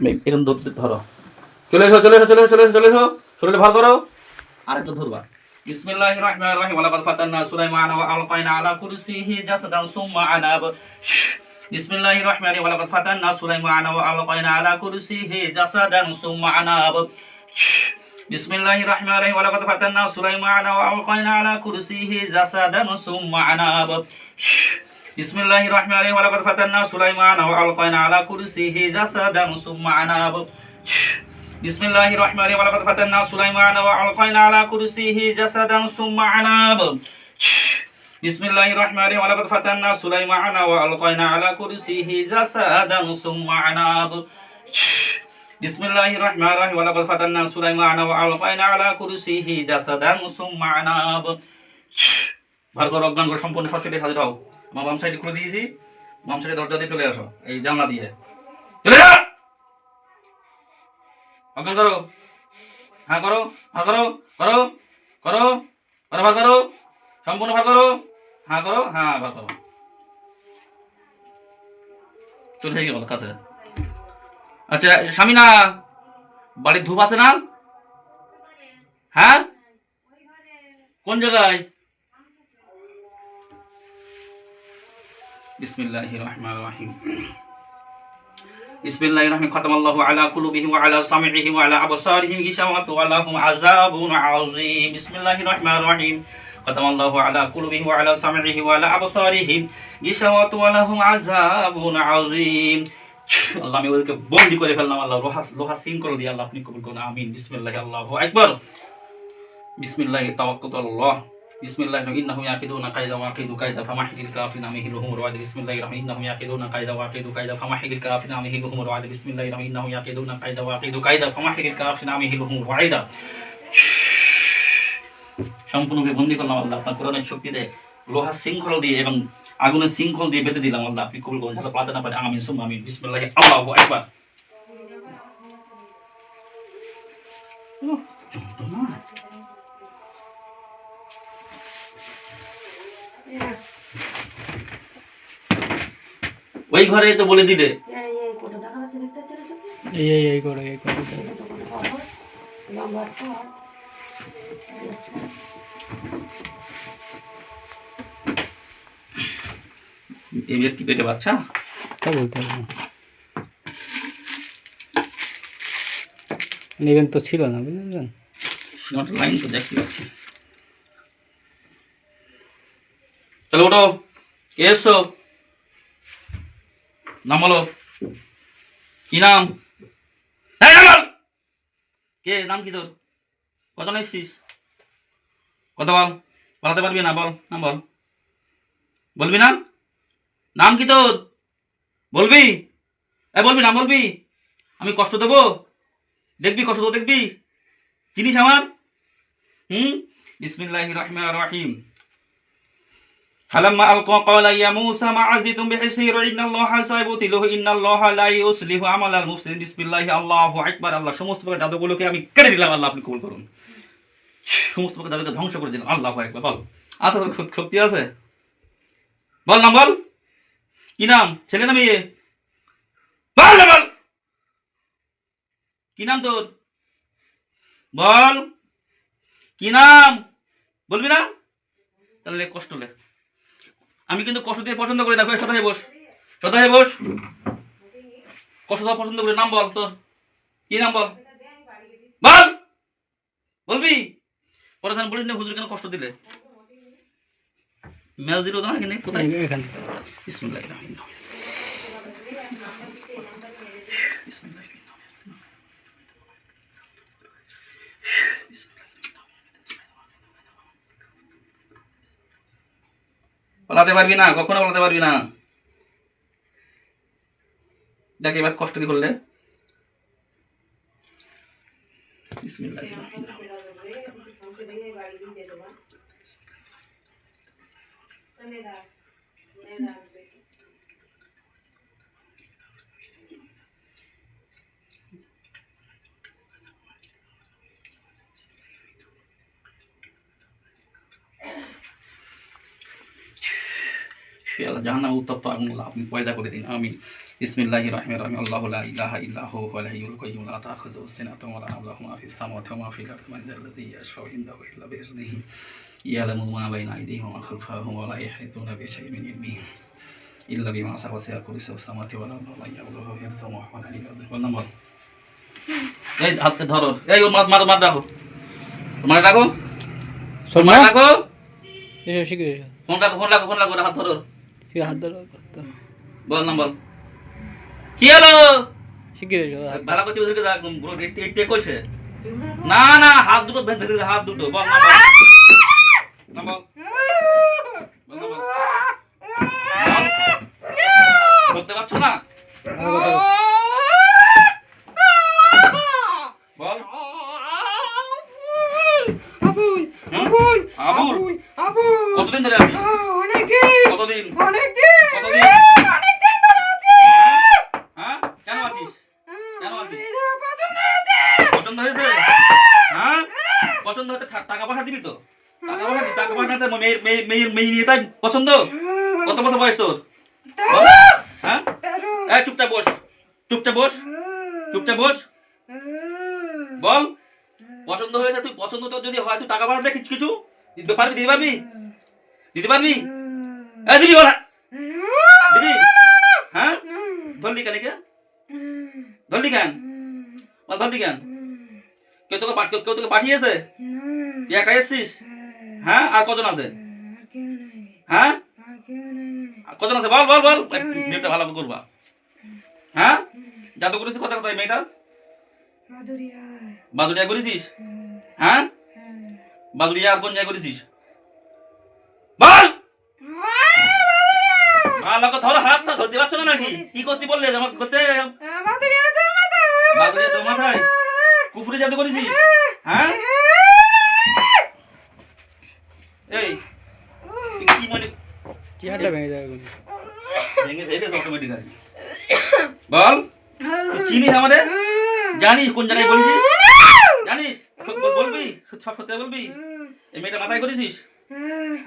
এরকম ধরো, চলে এসো চলে এসো চলে এসো চলে এসো চলে এসো, শরীরে ভার করো, আরেকটা ধরবা। বিসমিল্লাহির রাহমানির রাহিম, ওয়ালাকাদ ফাতান্না সুলাইমানা ওয়া আলকাইনা আলা কুরসিহি জাসাদান সুম্মা আনাব। বিসমিল্লাহির রাহমানির ওয়ালাকাদ ফাতান্না সুলাইমানা ওয়া আলকাইনা আলা কুরসিহি জাসাদান সুম্মা আনাব। বিসমিল্লাহির রাহমানির রাহিম, ওয়ালাকাদ ফাতান্না সুলাইমানা ওয়া আলকাইনা আলা কুরসিহি জাসাদান সুম্মা আনাব। বিসমিল্লাহির রাহমানির রাহিম, ওয়ালাকাদ ফাতান্না সুলাইমানা ওয়া আলকাইনা আলা কুরসিহি জাসাদান সুম্মা আনাব। বিসমিল্লাহির রাহমানির রাহিম, ওয়ালাকাদ ফাতান্না সুলাইমানা ওয়া আলকাইনা আলা কুরসিহি জাসাদান সুম্মা আনাব। বিসমিল্লাহির রাহমানির রাহিম, ওয়ালাকাদ ফাতান্না সুলাইমানা ওয়া আলকাইনা আলা কুরসিহি জাসাদান সুম্মা আনাব। বিসমিল্লাহির রাহমানির রাহিম, ওয়ালাকাদ ফাতান্না সুলাইমানা ওয়া আলকাইনা আলা কুরসিহি জাসাদান সুম্মা আনাব। ভালো করে অজ্ঞান করে সম্পূর্ণ সশরীরে হাজির হও। আমার বাম সাইডে খুলে দিয়েছি, বাম সাইডে দরজা দিয়ে চলে আসো, এই জানলা দিয়ে চলে যা। অজ্ঞান করো, হ্যাঁ করো, ভার করো, করো করো করো, ভার করো, সম্পূর্ণ ভার করো, হ্যাঁ করো, হ্যাঁ ভার করো। চলে গেল কাছে। আচ্ছা স্বামীনা, বাড়ির ধূপ আছে না? হ্যাঁ, কোন জায়গায়? বিসমিল্লাহির রাহমানির রাহিম। বিসমিল্লাহির রাহমানির রাহিম। খাতামাল্লাহু আলা কুলুবিহিম ওয়া আলা সামিইহিম ওয়া আলা আবসারিহিম গিশাওয়াতু ওয়া লাহুম আযাবুন আযীম। বিসমিল্লাহির রাহমানির রাহিম। খাতামাল্লাহু আলা কুলুবিহিম ওয়া আলা সামিইহিম ওয়া আলা আবসারিহিম গিশাওয়াতু ওয়া লাহুম আযাবুন আযীম। আল্লাহ, আমি ওদেরকে বন্দী করে ফেললাম আল্লাহ, লোহা সিং করে দিয়ে আল্লাহ আপনি কবুল করুন, আমিন। বিসমিল্লাহি আল্লাহু আকবার। বিসমিল্লাহি তাওয়াক্কালতু আলাল্লাহ। বিসমিল্লাহি ইন্নাহু ইয়াকিদুনা কায়দা ওয়া আকিদু কায়দা ফামাহিলিল কাফিরিনা আমহিলহুম রওয়াদ। বিসমিল্লাহির রাহমানির রাহিম। ইন্নাহু ইয়াকিদুনা কায়দা ওয়া আকিদু কায়দা ফামাহিলিল কাফিরিনা আমহিলহুম রওয়াদ। বিসমিল্লাহির রাহমানির রাহিম। ইন্নাহু ইয়াকিদুনা কায়দা ওয়া আকিদু কায়দা ফামাহিলিল কাফিরিনা আমহিলহুম রওয়াদ। সম্পূর্ণভাবে বন্দী করলাম আল্লাহ আপনার কোরআনের শক্তিতে, লোহার শৃঙ্খল দিয়ে এবং আগুনের শৃঙ্খল দিয়ে বেঁধে দিলাম আল্লাহ, আপনি কবুল করুন, যাতে পালাতে না পারে, আমিন সুম্মা আমিন। বিসমিল্লাহি আল্লাহু আকবার। ওই ঘরে তো বলে দিলে এই করে এর কি পেটে বাচ্চা? তা বলতে হবে না, নেবেন তো ছিল না, বুঝলেন? লাইন তো দেখতে পাচ্ছি। তাহলে ওটো, কে এসছো? নাম বলো, কি নাম? কে, নাম কি তোর? কত এসছিস? কত বল, বলাতে পারবি না? বল নাম বল। বলবি না? নাম কি তোর? বলবি? বলবি না বলবি? আমি কষ্ট দেবো? দেখবি কষ্ট দেবো, দেখবি? চিনিস আমার? বিসমিল্লাহির রাহমানির রাহিম। ফালাম্মা আলকা ক্বালা ইয়া মূসা মা আযিতুম বিহিসির ইন্নাল্লাহা সাইবতিলহু ইন্নাল্লাহা লা ইউসলিহু আমালাল মুফসিদিন। বিসমিল্লাহি আল্লাহু আকবার। আল্লাহ, সমস্ত প্রকার জাদুগুলোকে আমি কেটে দিলাম আল্লাহ, আপনি কবুল করুন। সমস্ত প্রকার জাদুকে ধ্বংস করে দিলাম, আল্লাহু আকবার। বল, আছে তোর শক্তি আছে? বল নাম বল। কি নাম, ছেলে না মেয়ে? বল না বল, কি নাম তোর? বল কি নাম? বলবি না? তাহলে কষ্ট লে। আমি কিন্তু কষ্ট দিয়ে পছন্দ করি না, সদাই বস, সদাই বস, কষ্ট দেওয়া পছন্দ করি। নাম বল তোর, কি নাম বল? বল, বলবি? পড়াশোনা বলিস না, হুজুর কেন কষ্ট দিলে? মেজ দিল না এখানে, কোথায়? এখানে। বিসমিল্লাহির রাহমানির রাহিম। বিসমিল্লাহির রাহমানির রাহিম। বলাতে পারবি না, কখনো বলাতে পারবি না। দেখ এবার কষ্ট দিয়ে বললে। বিসমিল্লাহির রাহমানির রাহিম। জাহান্নামে উত্তপ্ত আগুন আপনি পয়দা করে দিন, আমিন। বিসমিল্লাহির রহমানির রহিম আল্লাহু লা ইলাহা ইল্লা হুয়া ওয়াল হাইয়ুল কাইয়্যুম লা তাখুযুহু সিনাতুন ওয়া লা নাওম লাহু মা ফিস সামাওয়াতি ওয়া মা ফিল আরদি মান যাল্লাযী ইয়াশফা'ু ইনদাহু ইল্লা বিইذনিহি ইয়ালামু মা বাইনা আইদিহিম ওয়া মা খালফাহুম ওয়া লা ইয়াহীতুনা বিশাইইন মিন ইলমিহি ইল্লা বিমা শাআ ওয়াসি'a কুরসিয়্যুহু সামাওয়াতি ওয়াল আরদি ওয়া লা ইয়াউদুহু হিফযুহুমা ওয়া হুয়াল আলিয়্যুল আযীম। কোন নম্বর? এই হাতে ধরো, এই ওর মার রাখো, মার রাখো, মার রাখো, এসো শিখে এসো। ফোন রাখো, হাত ধরো, ঠিক হাত ধরো, হাত ধরো। বল নাম্বার কি হলো? শিখে এসো। ভালো করছি ওদেরকে রাখ, ব্রো টেক কইছে না না, হাত দুটো ভেঙে দিলে, হাত দুটো। বল নাম্বার বলতে পারছো না? বল আবুল আবুল আবুল আবুল কতদিন ধরে আছিস? অনেকদিন কতদিন অনেকদিন কতদিন অনেকদিন ধরে আছি। হ্যাঁ কেন আছিস? কেন আছিস? পছন্দ পছন্দ হয়েছে। হয়েছে? হ্যাঁ পছন্দ হতে টাকা পয়সা দিবি তো? টাকা পয়সা তো মেয়ে নিয়ে তাই পছন্দ? কত বছর বয়স তোর? বল। হ্যাঁ এই চুপচাপ বস, চুপচাপ বস, চুপচাপ বস। বল পছন্দ হয়েছে, তুই পছন্দ তোর যদি হয় তুই টাকা পয়সা দে, কিছু দিতে পারবি? দিতে পারবি? দিতে পারবি? এই দিবি বল, দিবি? হ্যাঁ ধরলি কেন? ধরলি কেন? বল ধরলি কেন? কেউ তোকে পাঠিয়েছে? তুই একা এসছিস? হ্যাঁ আর কজন আছে? হ্যাঁ কজন আছে? বল বল বল, মেয়েটা ভালো করবা। হ্যাঁ জাদু করেছিস? কথা কোথায় মেয়েটা? বাদুড়িয়া করেছিস? হ্যাঁ বাদুড়িয়া আর কোন জায়গায় করেছিস? বল ভালো করে ধরো, হাতটা ধরতে পারছো না নাকি? কি করতে বললে আমার করতে? বাদুড়িয়া তোর মাথায় কুফুরি জাদু করেছিস? হ্যাঁ এই তুই কি মনে চেয়ারটা ভেঙে যাবে কিন্তু। ভেঙে ফেলে অটোমেটিক্যালি। বল তুই চিনিস আমাদের? জানিস কোন জায়গায় বলেছিস? জানিস? বলবি সব সত্যি বলবি? এই মেয়েটা মাথায় করেছিস?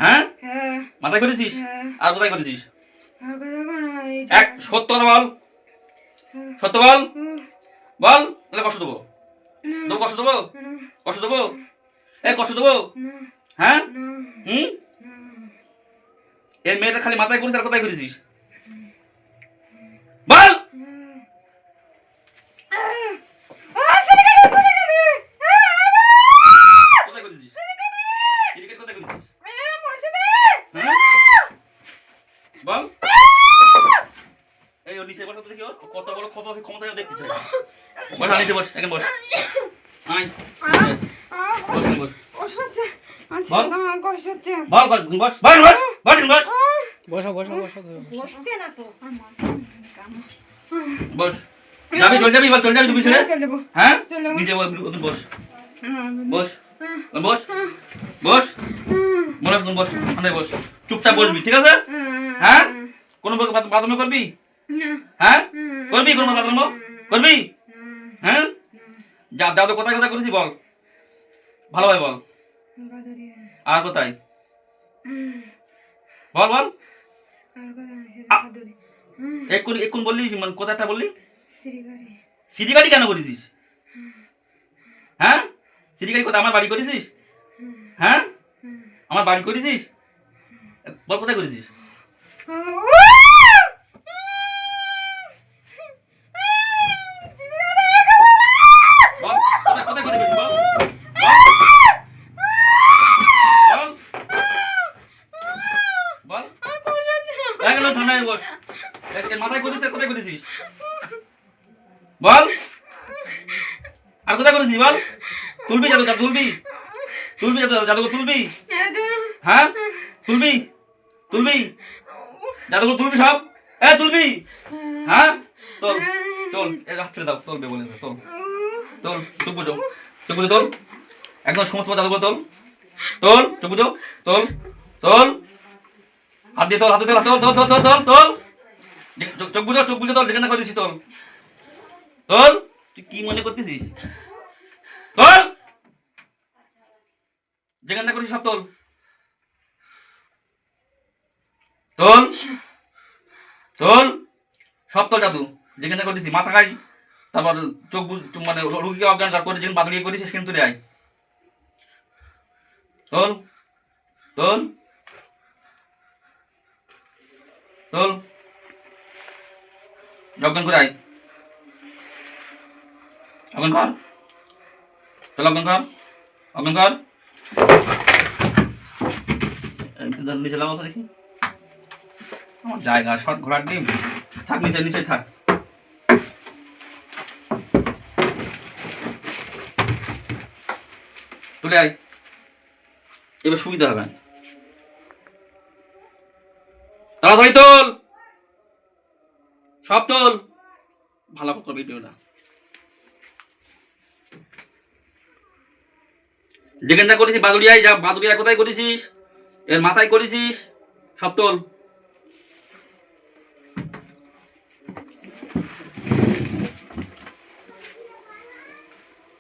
হ্যাঁ মাথায় করেছিস? আর কোথায় করেছিস? এক সত্য কথা বল, সত্য বল, বল তাহলে কষ্ট দেবো, দেবো কষ্ট দেবো, কষ্ট দেবো, এই কষ্ট দেবো? হ্যাঁ এই মেয়েটা খালি মাথায় করেছিস আর কোথায় করেছিস? বল কোথায় করেছিস? সিরিকেট কোথায় করেছিস? হ্যাঁ বল এই ওর নিচে বস তো দেখি, ওর কত বড় ক্ষমতা দেখতে চাই। বস নিচে বস, এখন বস, আয় বস, বস বল বল বস বস বস বস বসো বসো বসো। বস যাবি? চল যাবি? বল চল যাবি তুমি ছেড়ে? হ্যাঁ নিচে বস, বস বস বস বস বস বস ওখানে বস, চুপচাপ বসবি, ঠিক আছে? হ্যাঁ কোনো বাথরুম করবি? হ্যাঁ করবি? কোনো বাথরুম করবি? হ্যাঁ যা তো কোথায় কোথায় করেছি বল, ভালোভাবে বল। আর কোথায়? বল বল এক্ষুন বললি, মানে কোথায়টা বললি? সিরিগাড়ি কেন করেছিস? হ্যাঁ সিরিগাড়ি কোথায়? আমার বাড়ি করেছিস? হ্যাঁ আমার বাড়ি করেছিস? বল কোথায় করেছিস? বল কোথায় করেছিস? বল বল বল ঠান্ডায় বস, মাথায় করেছিস আর কোথায় করেছিস? বল আর কোথায় করেছিস? বল তুলবি জাদু, তুলবি তুলবি জাদুঘর তুলবি? হ্যাঁ তুলবি তুলবি জাদুঘর তুলবি সব? তুলবি? হ্যাঁ তোল তোল, হাত ছেড়ে দাও, তোলবে বলে তোল, তোল চুপ বুঝো, চুপ বুঝো তোল, একদম সমস্ত জাদুঘর তোল, তোল চুপ বুঝো, তোল তোল, হাত দিয়ে তোল, হাত দিয়ে তোল, তোল তোল তোল তোল তোল, চোখ বুঝো, চোখ বুঝে তোল, যেখানে করে দিচ্ছিস তোল, তোল। তুই কি মনে করতেছিস? তোল যেখানটা করেছিস সব তোল, তোল তোল সব তোল জাদু যেখানে করেছি মাথা খাই, তারপর চোখ মানে রুগীকে অজ্ঞান করে যেখানে বাদুড়িয়ে করেছি সেখানে তুলে আয়। তোল তোল তোল, অজ্ঞান করে আয়, অজ্ঞান কর, চল অজ্ঞান কর, অজ্ঞান কর। নিচে লাগাও তো দেখি, আমার জায়গা শর্ট ঘোড়ার ডিম, থাক নিচে নিচে থাক। তুলে আয়, এবার সুবিধা হবে। তাড়াতাড়ি তোল, সব তোল, ভালো করে ভিডিওটা। যেখানটা করেছিস বাদুড়িয়ায় যা, বাদুড়িয়া কোথায় করেছিস, এর মাথায় করেছিস, সব তোল।